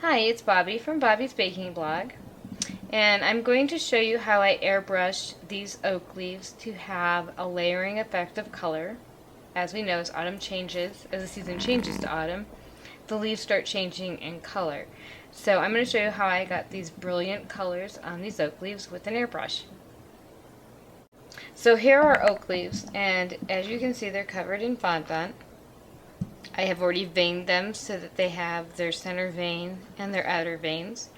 Hi, it's Bobby from Bobby's Baking Blog, and I'm going to show you how I airbrushed these oak leaves to have a layering effect of color. As we know, as autumn changes, as the season changes to autumn, the leaves start changing in color. So I'm going to show you how I got these brilliant colors on these oak leaves with an airbrush. So here are oak leaves, and as you can see, they're covered in fondant. I have already veined them so that they have their center vein and their outer veins.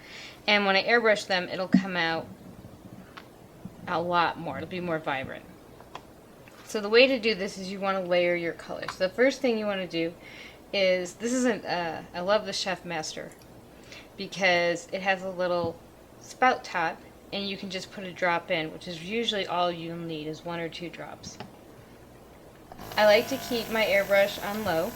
And when I airbrush them, it'll come out a lot more. It'll be more vibrant. So the way to do this is you want to layer your colors. So the first thing you want to do is, I love the Chef Master because it has a little spout top and you can just put a drop in, which is usually all you'll need is 1 or 2 drops. I like to keep my airbrush on low.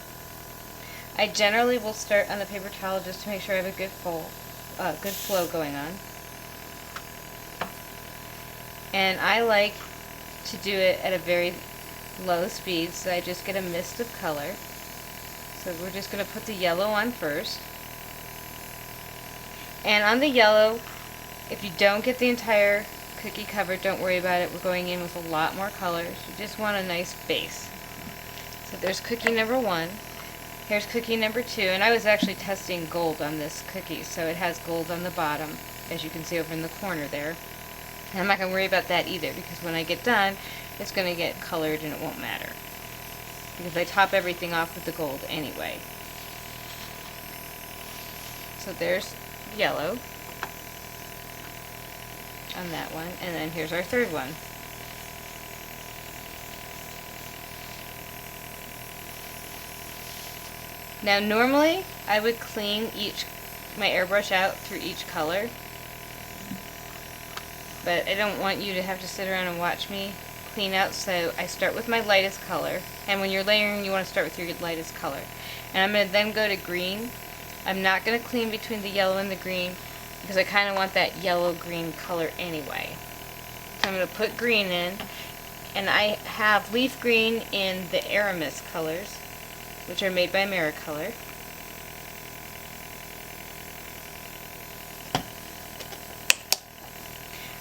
I generally will start on the paper towel just to make sure I have a good flow going on. And I like to do it at a very low speed so I just get a mist of color. So we're just going to put the yellow on first. And on the yellow, if you don't get the entire cookie covered, don't worry about it. We're going in with a lot more colors. You just want a nice base. So there's cookie number 1. Here's cookie number 2, and I was actually testing gold on this cookie, so it has gold on the bottom, as you can see over in the corner there. And I'm not going to worry about that either, because when I get done, it's going to get colored and it won't matter. Because I top everything off with the gold anyway. So there's yellow on that one, and then here's our third one. Now normally I would clean my airbrush out through each color, but I don't want you to have to sit around and watch me clean out, so I start with my lightest color, and when you're layering you want to start with your lightest color. And I'm going to then go to green. I'm not going to clean between the yellow and the green because I kind of want that yellow-green color anyway. So I'm going to put green in, and I have leaf green in the Aramis colors, which are made by Color.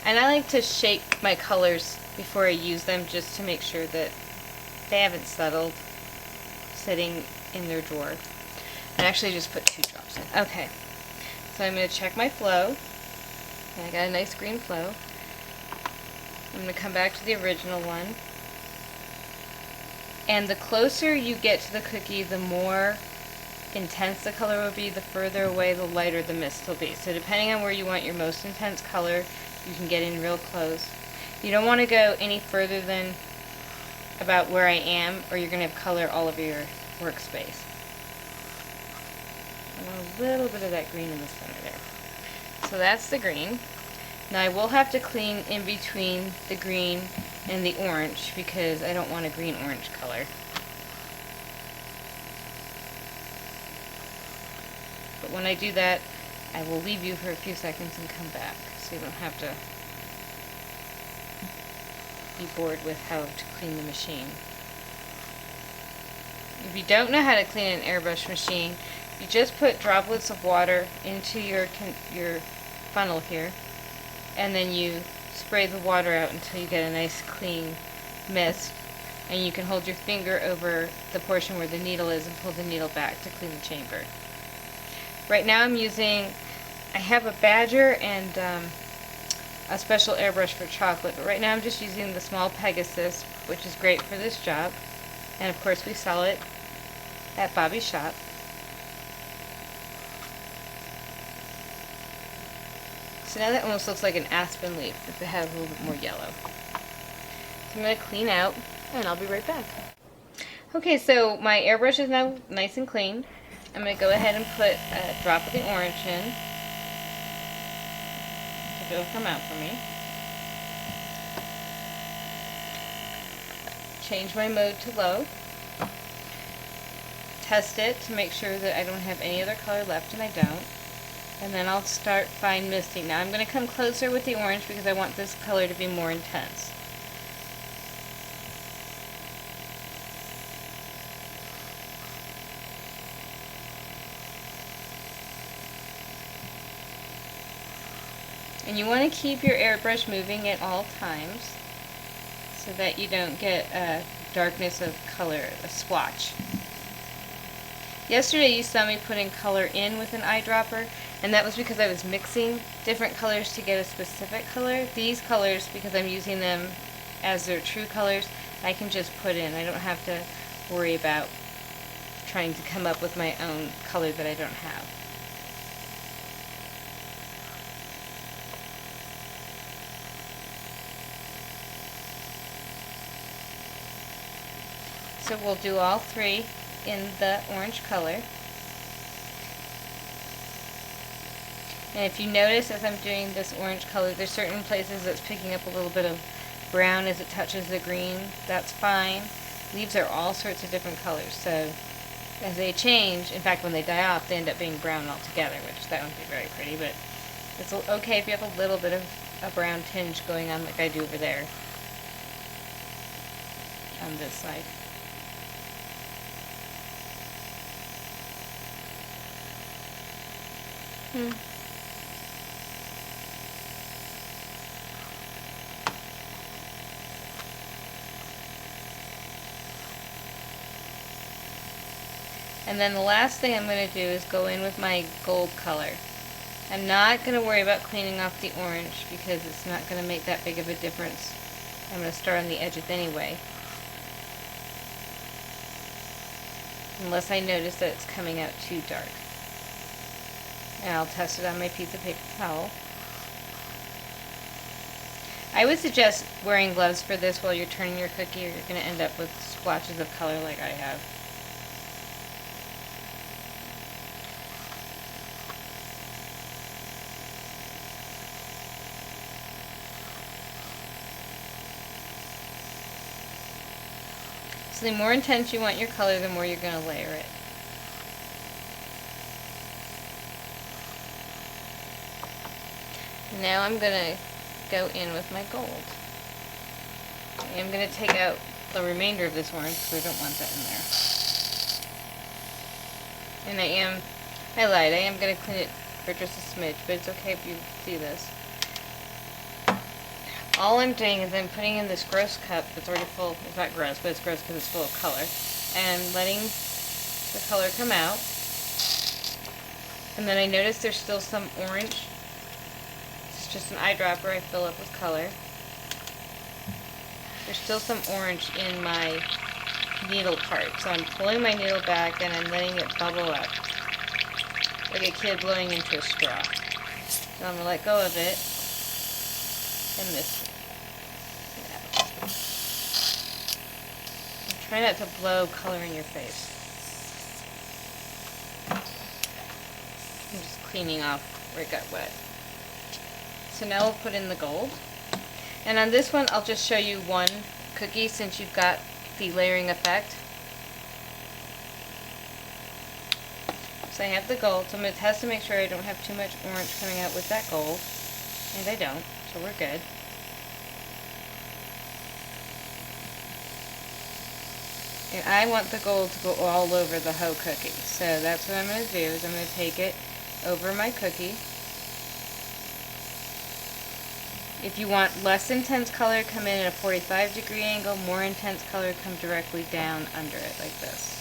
And I like to shake my colors before I use them just to make sure that they haven't settled sitting in their drawer. And actually just put 2 drops in. Okay, so I'm going to check my flow, and I got a nice green flow. I'm going to come back to the original one. And the closer you get to the cookie, the more intense the color will be, the further away, the lighter the mist will be. So depending on where you want your most intense color, you can get in real close. You don't want to go any further than about where I am, or you're going to have color all over your workspace. I want a little bit of that green in the center there. So that's the green. Now I will have to clean in between the green and the orange because I don't want a green-orange color. But when I do that, I will leave you for a few seconds and come back so you don't have to be bored with how to clean the machine. If you don't know how to clean an airbrush machine, you just put droplets of water into your funnel here, and then you spray the water out until you get a nice clean mist, and you can hold your finger over the portion where the needle is and pull the needle back to clean the chamber. Right now I have a Badger and a special airbrush for chocolate, but right now I'm just using the small Pegasus, which is great for this job, and of course we sell it at Bobby's shop. So now that almost looks like an aspen leaf if it has a little bit more yellow. So I'm going to clean out, and I'll be right back. Okay, so my airbrush is now nice and clean. I'm going to go ahead and put a drop of the orange in. If it'll come out for me. Change my mode to low. Test it to make sure that I don't have any other color left, and I don't. And then I'll start fine misting. Now I'm going to come closer with the orange because I want this color to be more intense. And you want to keep your airbrush moving at all times so that you don't get a darkness of color, a swatch. Yesterday you saw me putting color in with an eyedropper, and that was because I was mixing different colors to get a specific color. These colors, because I'm using them as their true colors, I can just put in. I don't have to worry about trying to come up with my own color that I don't have. So we'll do all three in the orange color. And if you notice as I'm doing this orange color, there's certain places that's picking up a little bit of brown as it touches the green. That's fine. Leaves are all sorts of different colors, so as they change, in fact when they die off, they end up being brown altogether, which that won't be very pretty, but it's okay if you have a little bit of a brown tinge going on like I do over there on this side. And then the last thing I'm going to do is go in with my gold color. I'm not going to worry about cleaning off the orange because it's not going to make that big of a difference. I'm going to start on the edges anyway. Unless I notice that it's coming out too dark. And I'll test it on my piece of paper towel. I would suggest wearing gloves for this while you're turning your cookie, or you're going to end up with splotches of color like I have. So the more intense you want your color, the more you're going to layer it. Now I'm going to go in with my gold. I'm going to take out the remainder of this orange because I don't want that in there. And I lied, I am going to clean it for just a smidge, but it's okay if you see this. All I'm doing is I'm putting in this gross cup that's already full. It's not gross, but it's gross because it's full of color. And letting the color come out. And then I notice there's still some orange. It's just an eyedropper I fill up with color. There's still some orange in my needle part. So I'm pulling my needle back and I'm letting it bubble up. Like a kid blowing into a straw. So I'm going to let go of it and mist it. Try not to blow color in your face. I'm just cleaning off where it got wet. So now we'll put in the gold. And on this one, I'll just show you one cookie since you've got the layering effect. So I have the gold, so I'm going to test to make sure I don't have too much orange coming out with that gold. And I don't, so we're good. And I want the gold to go all over the whole cookie. So that's what I'm going to do, is I'm going to take it over my cookie. If you want less intense color, come in at a 45-degree angle. More intense color, come directly down under it like this.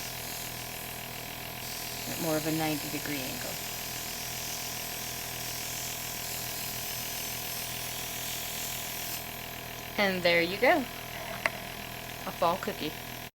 At more of a 90-degree angle. And there you go. A fall cookie.